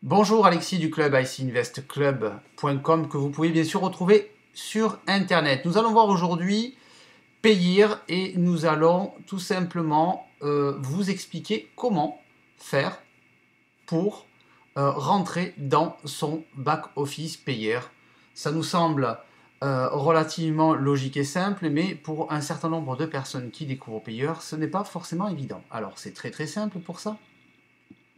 Bonjour, Alexis du club icinvestclub.com que vous pouvez bien sûr retrouver sur internet. Nous allons voir aujourd'hui Payir et nous allons tout simplement vous expliquer comment faire pour rentrer dans son back-office Payir. Ça nous semble relativement logique et simple, mais pour un certain nombre de personnes qui découvrent Payir, ce n'est pas forcément évident. Alors c'est très simple pour ça.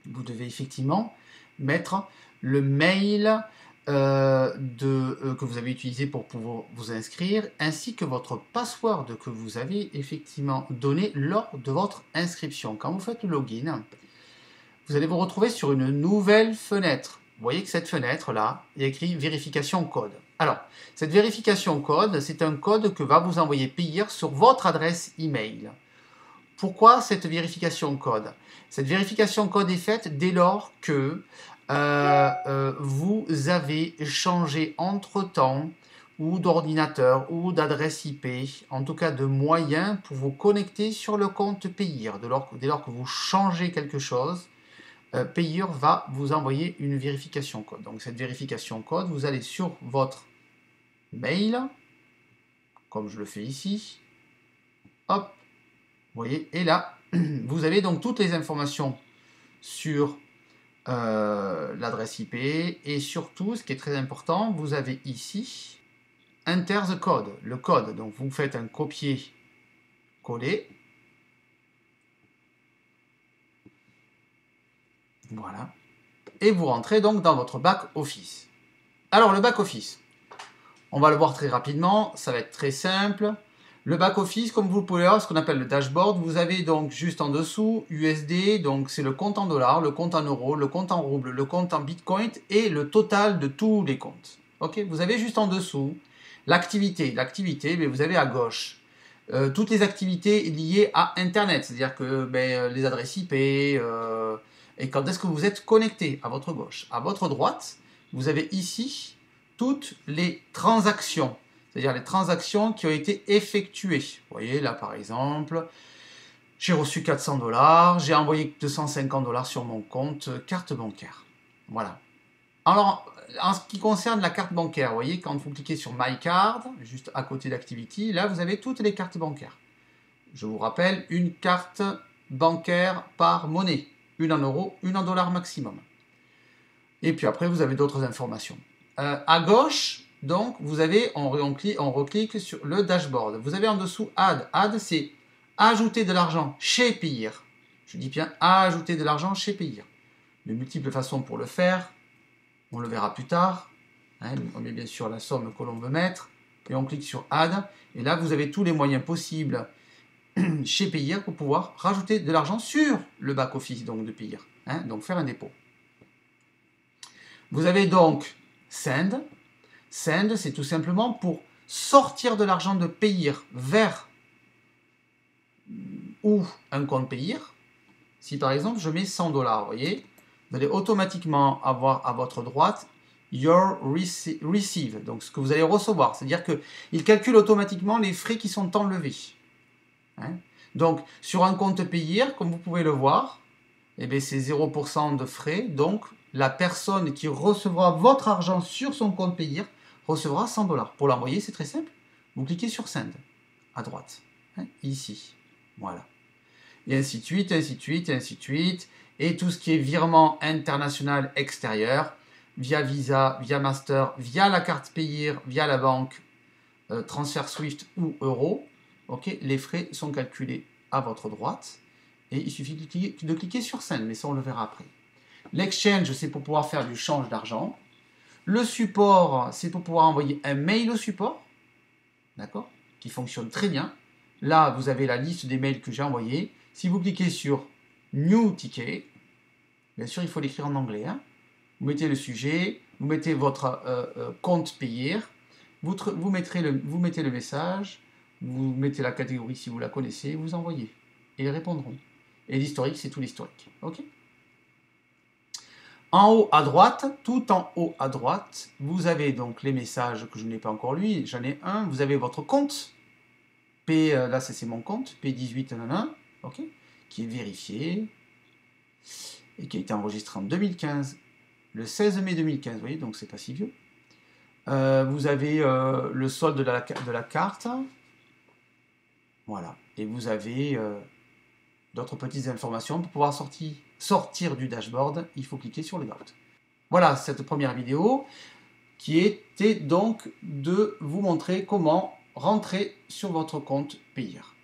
Vous devez effectivement mettre le mail que vous avez utilisé pour pouvoir vous inscrire, ainsi que votre password que vous avez effectivement donné lors de votre inscription. Quand vous faites le login, vous allez vous retrouver sur une nouvelle fenêtre. Vous voyez que cette fenêtre-là, il y a écrit vérification code. Alors, cette vérification code, c'est un code que va vous envoyer Payir sur votre adresse email. Pourquoi cette vérification code? Cette vérification code est faite dès lors que vous avez changé entre-temps ou d'ordinateur ou d'adresse IP, en tout cas de moyen pour vous connecter sur le compte Payir. Dès lors que vous changez quelque chose, Payir va vous envoyer une vérification code. Donc cette vérification code, vous allez sur votre mail, comme je le fais ici, hop, vous voyez, et là, vous avez donc toutes les informations sur l'adresse IP et surtout, ce qui est très important, vous avez ici Enter the code, le code. Donc vous faites un copier-coller. Voilà. Et vous rentrez donc dans votre back-office. Alors le back-office, on va le voir très rapidement, ça va être très simple. Le back-office, comme vous pouvez voir, ce qu'on appelle le dashboard, vous avez donc juste en dessous USD, donc c'est le compte en dollars, le compte en euros, le compte en roubles, le compte en bitcoin et le total de tous les comptes. Ok, vous avez juste en dessous l'activité. L'activité, vous avez à gauche toutes les activités liées à Internet, c'est-à-dire que les adresses IP et quand est-ce que vous êtes connecté à votre gauche. À votre droite, vous avez ici toutes les transactions. C'est-à-dire les transactions qui ont été effectuées. Vous voyez, là par exemple, j'ai reçu 400 $, j'ai envoyé 250 $ sur mon compte carte bancaire. Voilà. Alors, en ce qui concerne la carte bancaire, vous voyez, quand vous cliquez sur My Card, juste à côté d'Activity, là vous avez toutes les cartes bancaires. Je vous rappelle, une carte bancaire par monnaie. Une en euros, une en dollars maximum. Et puis après, vous avez d'autres informations. À gauche, donc, vous avez, on reclique sur le dashboard. Vous avez en dessous Add. Add, c'est ajouter de l'argent chez Payir. Je dis bien ajouter de l'argent chez Payir. De multiples façons pour le faire. On le verra plus tard. On met bien sûr la somme que l'on veut mettre. Et on clique sur Add. Et là, vous avez tous les moyens possibles chez Payir pour pouvoir rajouter de l'argent sur le back-office de Payir. Donc faire un dépôt. Vous avez donc Send. Send, c'est tout simplement pour sortir de l'argent de Payir vers ou un compte Payir. Si par exemple je mets 100 $, vous voyez, vous allez automatiquement avoir à votre droite Your Receive, donc ce que vous allez recevoir. C'est-à-dire qu'il calcule automatiquement les frais qui sont enlevés. Donc sur un compte Payir, comme vous pouvez le voir, c'est 0% de frais. Donc la personne qui recevra votre argent sur son compte Payir recevra 100 $. Pour l'envoyer, c'est très simple. Vous cliquez sur Send, à droite, ici. Voilà. Et ainsi de suite, ainsi de suite, ainsi de suite. Et tout ce qui est virement international extérieur, via Visa, via Master, via la carte Payir, via la banque, transfert Swift ou euro, les frais sont calculés à votre droite. Et il suffit de cliquer sur Send, mais ça on le verra après. L'exchange, c'est pour pouvoir faire du change d'argent. Le support, c'est pour pouvoir envoyer un mail au support, d'accord, qui fonctionne très bien. Là, vous avez la liste des mails que j'ai envoyés. Si vous cliquez sur New Ticket, bien sûr, il faut l'écrire en anglais. Vous mettez le sujet, vous mettez votre compte Payir, vous mettez le message, vous mettez la catégorie si vous la connaissez, vous envoyez. Et ils répondront. Et l'historique, c'est tout l'historique. Ok ? En haut à droite, tout en haut à droite, vous avez donc les messages que je n'ai pas encore lu, j'en ai un, vous avez votre compte, là c'est mon compte, P18, qui est vérifié, et qui a été enregistré en 2015, le 16 mai 2015, vous voyez, donc c'est pas si vieux. Vous avez le solde de la carte. Voilà. Et vous avez d'autres petites informations. Pour pouvoir sortir du dashboard, il faut cliquer sur le About. Voilà cette première vidéo qui était donc de vous montrer comment rentrer sur votre compte Payeer.